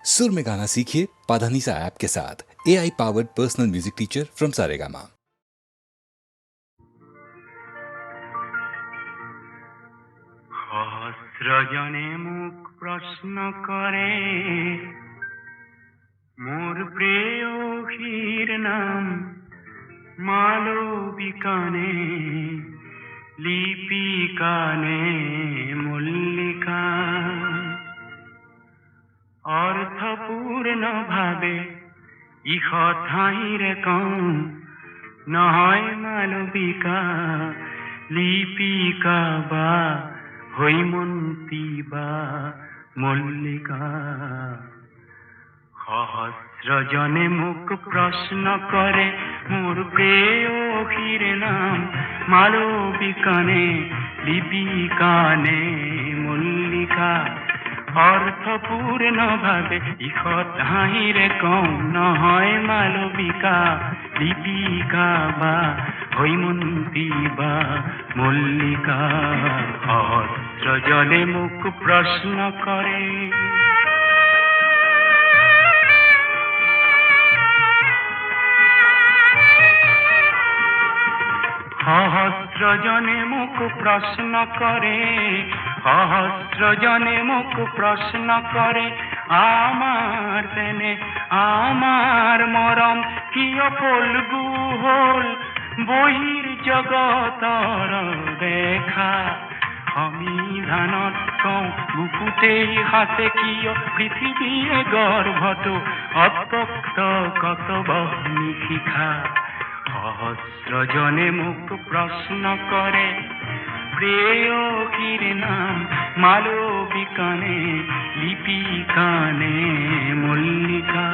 सुर में गाना सीखिए पाधानीसा ऐप के साथ। AI powered personal music teacher from Saregama. সহস্রজনে মুখ প্রশ্ন করে মোর প্রেয়সীর নাম মালবিকানে লিপিকানে মল্লিকা। অর্থপূর্ণ ভাবে ইহ ঠাঁইরে কম নহয় মালবিকা লিপিকা বা হৈমন্তী বা মল্লিকা। সহস্রজনে মুখ প্রশ্ন করে মোর প্রেয়সীর নাম মালবিকানে লিপিকানে মল্লিকা। অর্থপূর্ণ ভাবে ইহ ঠাঁইরে কম নহয় মালবিকা লিপিকা বা হৈমন্তী বা মল্লিকা। সহস্রজনে মুখ প্রশ্ন করে। সহস্রজনে মুখ প্রশ্ন করে, সহস্রজনে মুখ প্রশ্ন করে আমার তেনে আমার মরম কিয় ফলগু হল বহির জগতর দেখা। আমি ধানত কওঁ বুকুতেই হাতে কিয় পৃথিৱীয়ে গর্ভত অত্যক্ত কত বহনি শিখা। সহস্রজনে মুখ প্রশ্ন করে প্রেয়সীর নাম মালবিকানে লিপিকানে মল্লিকা।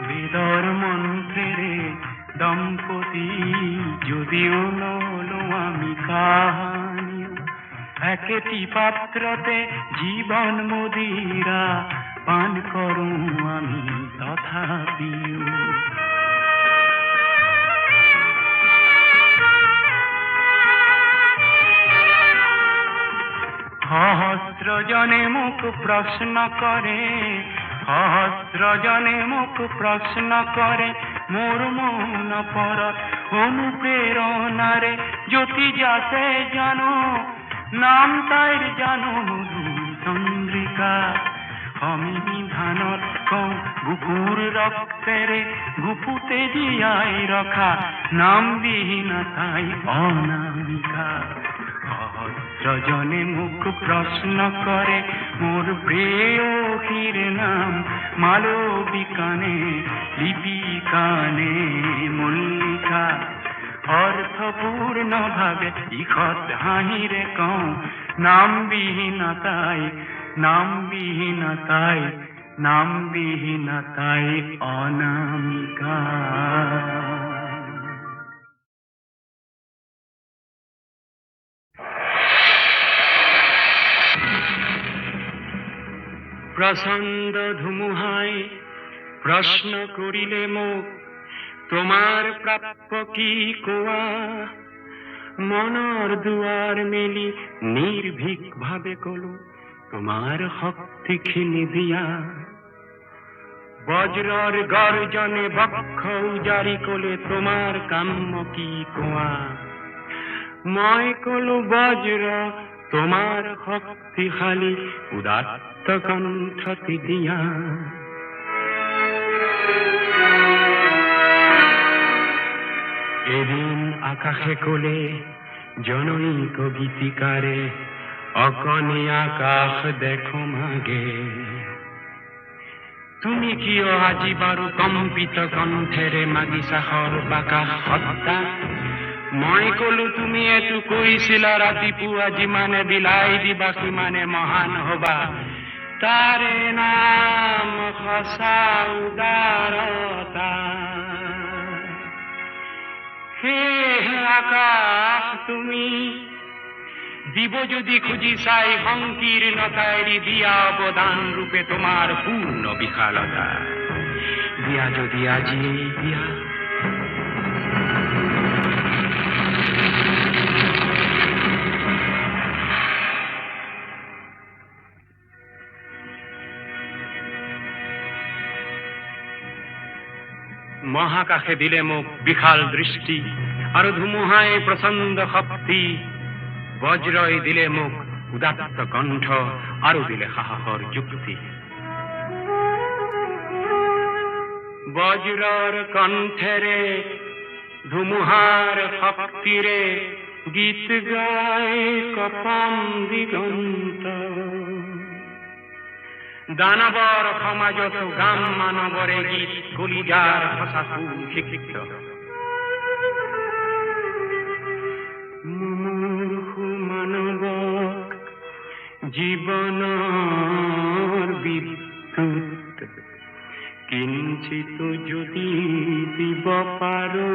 বেদর মন্ত্রে দম্পতি যদিও নলো আমি কাহানিও একটি পাত্রতে জীবন মদিরা পান করু আমি তথাপিও। সহস্রজনে মুখ প্রশ্ন করে, সহস্রজনে মুখ প্রশ্ন করে মোর মন পরত অনুপ্রেরণারে জ্যোতি যাতে জানো নাম তাইর জানো মধু চন্দ্রিকা। আমি ধানত কওঁ বুকুর রক্তেরে গুপুতে জিয়াই রখা নাম বিহীনা তাই অনামিকা। সহস্রজনে মুখ প্রশ্ন করে মোর প্রেয়সীর নাম মালবিকানে লিপিকানে মল্লিকা। অর্থপূর্ণ ভাবে ইহ ঠাঁইরে কওঁ নাম বিহীনতাই নাম বিহীনতাই নাম বিহীনতাই অনামিকা। প্রচণ্ড ধুমুহায় প্রশ্ন করিলে মোক তোমার প্রাপ্য কি কোয়া। মনৰ দুয়ার মেলি নির্ভীক ভাবে কলো তোমার শক্তিখিনি দিয়া। বজ্রর গর্জনে বক্ষ উজারি কলে তোমার কাম্য কি কোয়া। মই কলো বজ্র তোমার শক্তিশালী উদাত্ত কণ্ঠটি দিয়া। এদিন আকাশে কোলে জনৈক গীতিকারে অকণি আকাশ দেখো মাগে। তুমি কিয় আজি বাৰু কম্পিত কণ্ঠেৰে মাগিছা সৰ্বাকাশ হত্যা। মই কলো তুমি এইটো কৈছিলা ৰাতিপুৱা যিমানে বিলাই দিবা সিমানে মহান হবা। তাৰে নাম সঁচা উদাৰতা। হে আকাশ তুমি দিব যদি খুঁজি চাই সংকীর্ণতায় দিয়া অবদান রূপে তোমার পূর্ণ বিশালতা। দিয়া যদি আজি দিয়া মহাকাশে দিলে মোক বিশাল দৃষ্টি আৰু ধুমুহাই প্ৰচণ্ড শক্তি, বজ্ৰই দিলে মোক উদাত্ত কণ্ঠ আৰু দিলে সাহসৰ যুক্তি। বজ্ৰৰ কণ্ঠেৰে ধুমুহাৰ শক্তিৰে গীত গাই কপাম দিগন্ত। দানৱৰ সমাজত গাম মানৱৰে গীত কলিজাৰ সঁচাকো শিক্ষিত। মুমূৰ্ষু মানৱক জীৱনৰ বিদ্যুৎ কিঞ্চিত যদি দিব পাৰো,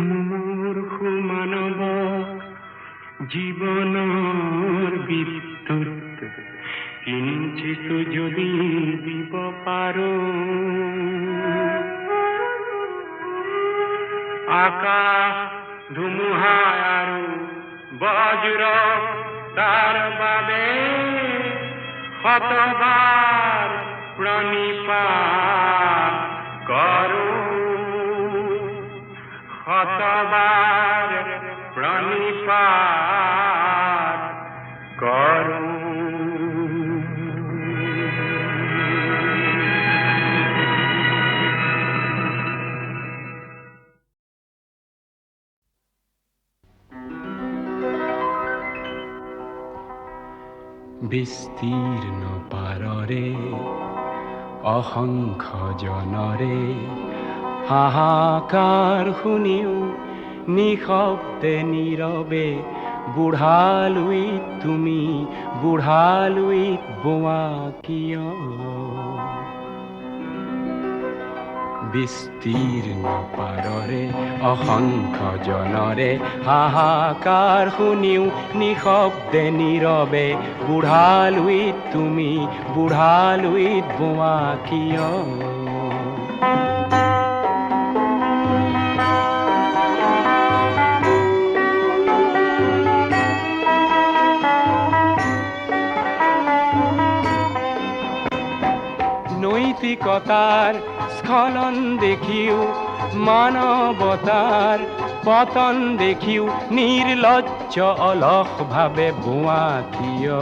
মুমূৰ্ষু মানৱক জীবনৰ বিদ্যুৎ কিঞ্চিত যদি দিব পাৰো, আকাশ ধুমুহা আৰু বজ্ৰ তাৰ বাবে শতবাৰ প্ৰণিপাত কৰো, শতবাৰ প্ৰণিপাত কৰো। বিস্তীৰ্ণ পাৰৰে অসংখ্য জনৰে হাহাকাৰ শুনিও নিশব্দে নীৰৱে বুঢ়ালুইত তুমি বুঢ়ালুইত বোৱা কিয়? বিস্তীৰ্ণ পাৰৰে অসংখ্য জনৰে হাহাকাৰ শুনিও নিশব্দে নীৰৱে বুঢ়ালুইত তুমি বুঢ়ালুইত বোৱা কিয়? নৈতিকতাৰ স্খলন দেখিও মানৱতাৰ পতন দেখিও নিৰ্লজ্জ অলস ভাৱে বোৱা কিয়?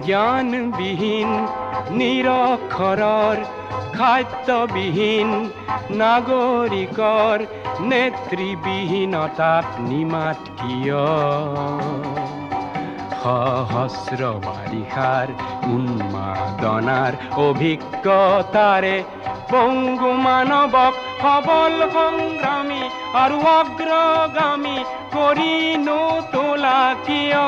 জ্ঞানবিহীন নিৰক্ষৰৰ খাদ্যবিহীন নাগৰিকৰ নেতৃবিহীনতাত নিমাত কিয়? সহস্ৰ বাৰিষাৰ উন্মাদনাৰ অভিজ্ঞতাৰে পংগু মানৱক সবল সংগ্ৰামী আৰু অগ্ৰগামী কৰি নোতোলা কিয়?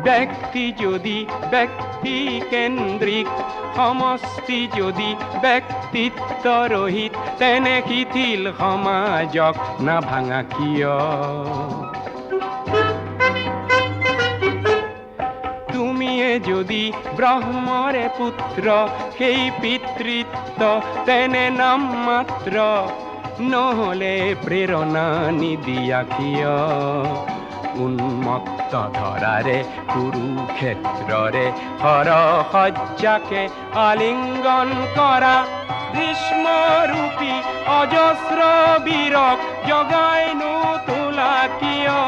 ব্যক্তি যদি ব্যক্তি কেন্দ্ৰিক, সমষ্টি যদি ব্যক্তিত্ব ৰহিত, তেনে শিথিল সমাজক নাভাঙা কিয়? তুমিয়ে যদি ব্ৰহ্মৰে পুত্ৰ, সেই পিতৃত্ব তেনে নাম মাত্ৰ, নহলে প্ৰেৰণা নিদিয়া কিয়? উন্মত্ত ধৰাৰে কুৰুক্ষেত্ৰৰে হৰসজ্জাকে আলিংগন কৰা ভীষ্মৰূপী অজস্ৰ বীৰক জগাই নোতোলা কিয়?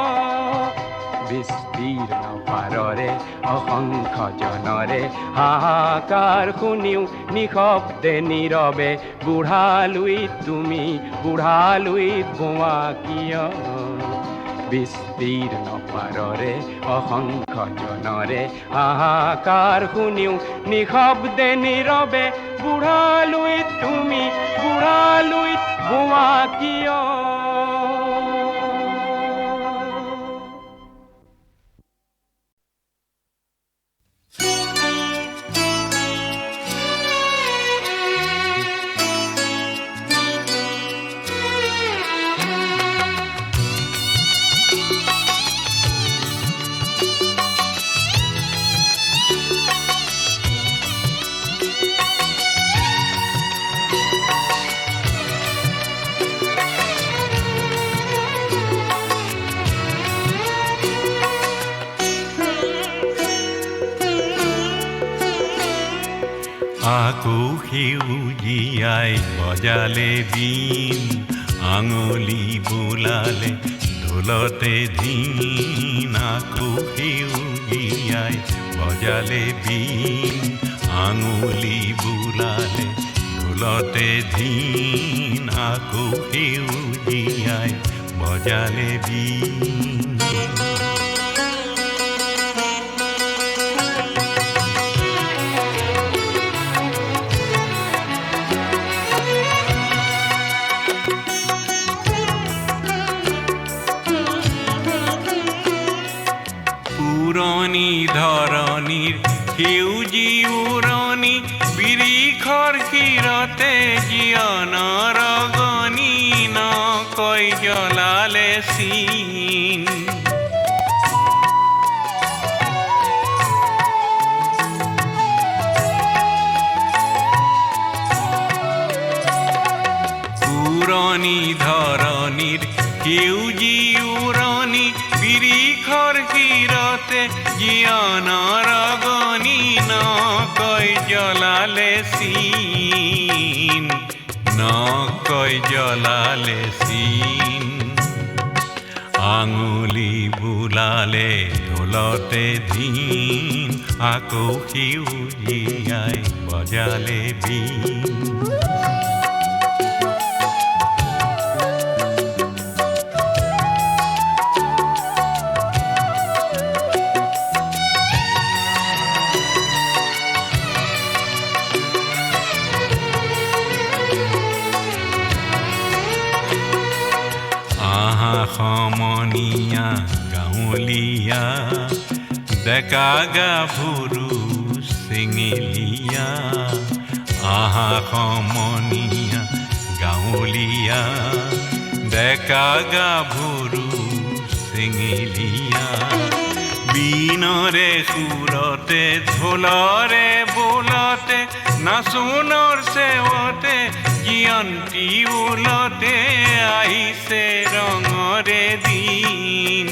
বিস্তীৰ্ণ পাৰৰে অসংখ্য জনৰে হাহাকাৰ শুনিও নিশব্দে নীৰৱে বুঢ়ালুইত তুমি বুঢ়ালুইত বোৱা কিয়? বিস্তীৰ্ণ পাৰৰে অসংখ্য জনৰে হাহাকাৰ শুনিও নিশব্দে নীৰৱে বুঢ়ালুইত তুমি বুঢ়ালুইত বোৱা কিয়? আকো সেউজীয়াই বজালে বীণ আঙুলি বোলালে ঢোলতে ধীন আকো সেউজীয়াই বজালে বীণ আঙুলি বোলালে ঢোলতে ধীন আকো সেউজীয়াই বজালে বীণ পুৰণি ধৰণিৰ সেউজী উৰণি বিৰিখৰ শিৰতে জীয়নৰ গণি নকৈ জ্বলালে চিন পুৰণি ধৰণিৰ সেউজী উৰণি বিৰিখৰ শিৰতে জীয়নৰ গণি নকৈ জ্বলালে চিন নকৈ জ্বলালে চিন আঙুলি বোলালে ঢোলতে ধীন আকৌ সেউজীয়াই বজালে বীণ সমনীয়া গাঁৱলীয়া ডেকা গাভৰু চেঙেলীয়া আহা সমনীয়া গাঁৱলীয়া ডেকা গাভৰু চেঙেলীয়া বীণৰে সুৰতে ঢোলৰে বোলতে নাচোনৰ চেৱতে জীয়ন্তী ওলতে আহিছে ৰঙৰে দিন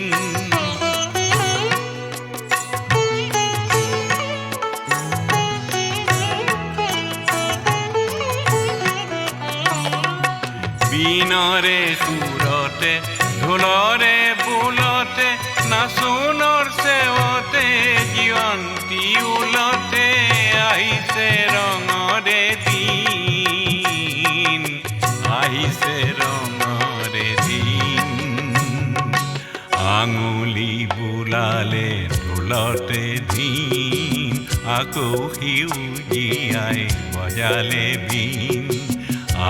বীণৰে সুৰতে ঢোলৰে বোলতে নাচোনৰ চেৱতে জীয়ন্তী ওলতে আহিছে ৰঙৰে দিন আহিছে ৰঙৰে দিন আঙুলি বোলালে ঢোলতে ধীন আকৌ সেউজীয়াই বজালে বীণ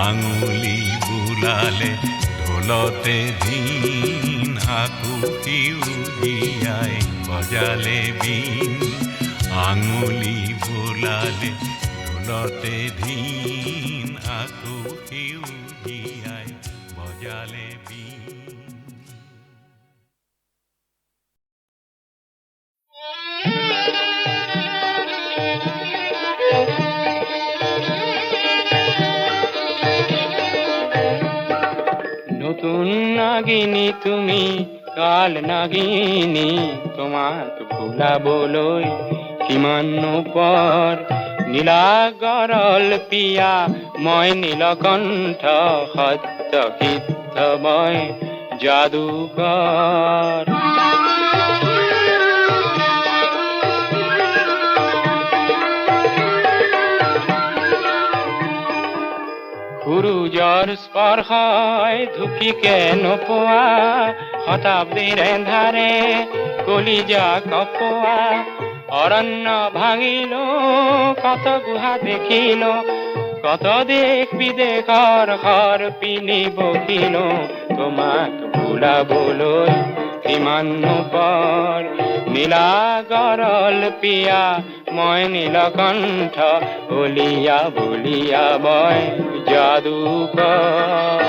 আঙুলি বোলালে ঢোলতে ধীন আকৌ সেউজীয়াই বজালে বীণ আঙুলি বোলালে ঢোলতে ধীন আকৌ সেউজীয়াই বজালে বীণ নতুন নাগিনী তুমি কাল নাগিনী তোমাক ভুলাবলৈ কিমান পৰ নীলা গৰল পিয়া মই নীলকণ্ঠ সত্য সিদ্ধ মই যাদুকৰ সূৰুজৰ স্পৰ্শই ঢুকিকে নোপোৱা শতাব্দীৰ এন্ধাৰে কলিজা কপোৱা অৰণ্য ভাঙিলো কত গুহা দেখিলো কত দেশ বিদেশৰ ঘৰ পিনি বকিলো তোমাক ভুলাবলৈ কিমান পৰ নীলা গৰল পিয়া মই নীলকণ্ঠ বলিয়া বলিয়া মই যাদুকৰ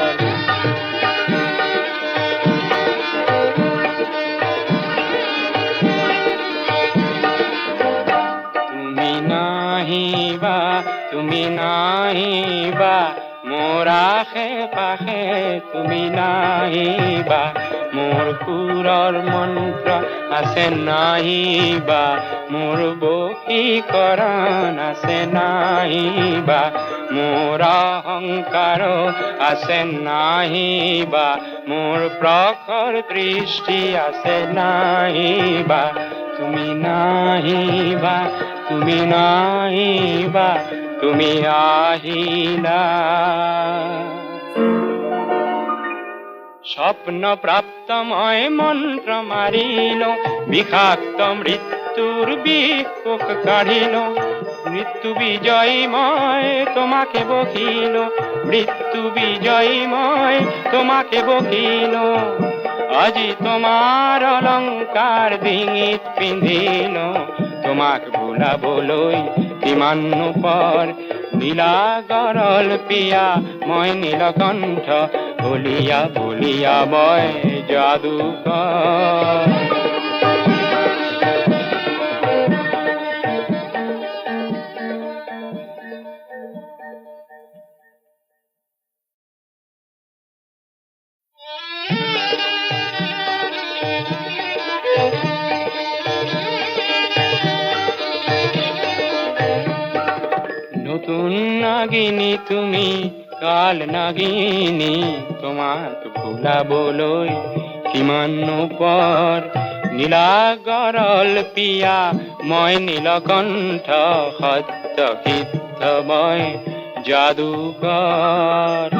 তুমি নাহিবা মোৰ আশে পাশে তুমি নাহিবা মোৰ সুৰৰ মন্ত্ৰ আছে নাহি বা মোৰ বশীকৰণ আছে নাহি বা মোৰ অহংকাৰ আছে নাহি বা মোৰ প্ৰখৰ দৃষ্টি আছে নাহি বা তুমি নাহি বা তুমি নাহি বা তুমি আহিলা স্বপ্ন প্রাপ্ত মই মন্ত্র মারিল বিষাক্ত মৃত্যুর বিক্ষোভ কাঢ়িল মৃত্যু বিজয়ময় তোমাকে বকিল মৃত্যু বিজয়ময় তোমাকে বকিল আজি তোমার অলংকার ডিঙিত পিন্ধিল তোমাক ভুলাবলৈ কিমান পৰ নীলা গৰল পিয়া মই নীলকণ্ঠ বলিয়া বলিয়া মই যাদুকৰ নতুন নাগিনী তুমি কাল নাগিনী তোমাক ভুলাবলৈ কিমান পৰ নীলা গৰল পিয়া মই নীলকণ্ঠ সত্য সিদ্ধ মই যাদুকৰ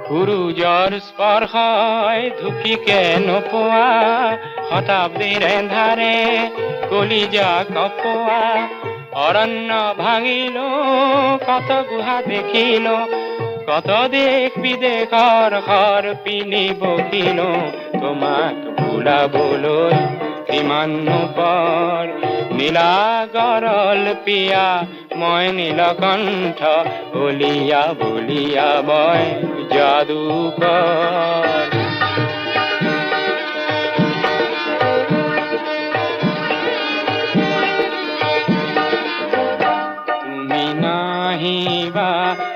সূৰুযৰ স্পৰ্শই ঢুকিকে নোপোৱা শতাব্দীৰ এন্ধাৰে কলিজা কপোৱা অৰণ্য ভাঙিলো কত গুহা দেখিলো কত দেশ বিদেশৰ ঘৰ পিনি বকিলো তোমাক ভুলাবলৈ কিমান পৰ নীলা গৰল পিয়া মই নীলকণ্ঠ বলিয়া বলিয়া মই যাদুকৰ তুমি নাহিবা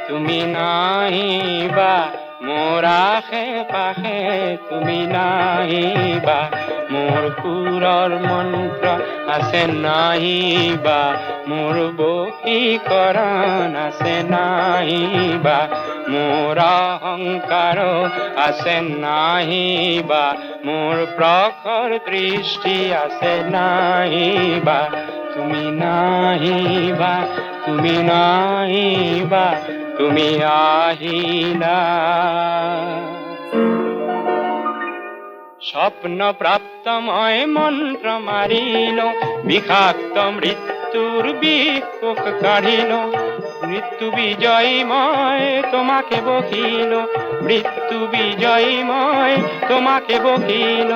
তুমি নাহিবা মোৰ আশে পাশে তুমি নাহিবা মোৰ সুৰৰ মন্ত্ৰ আছে নাহিবা মোৰ বশীকৰণ আছে নাহিবা মোৰ অহংকাৰ আছে নাহিবা মোৰ প্ৰখৰ দৃষ্টি আছে নাহিবা তুমি নাহিবা তুমি নাহিবা তুমি আহিলা স্বপ্ন প্রাপ্ত মই মন্ত্র মারিল বিষাক্ত মৃত্যুর বিক্ষোভ কাঢ়িল মৃত্যু বিজয়ময় তোমাকে বকিল মৃত্যু বিজয়ময় তোমাকে বকিল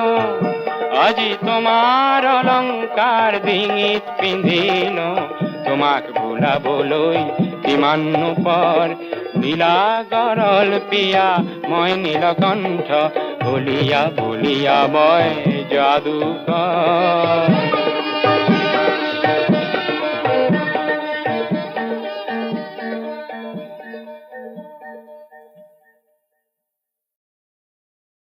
আজি তোমার অলংকার ডিঙিত পিন্ধিল তোমাক ভুলাবলৈ কিমান পৰ নীলা গৰল পিয়া মই নীলকণ্ঠ বলিয়া বলিয়া মই যাদুকৰ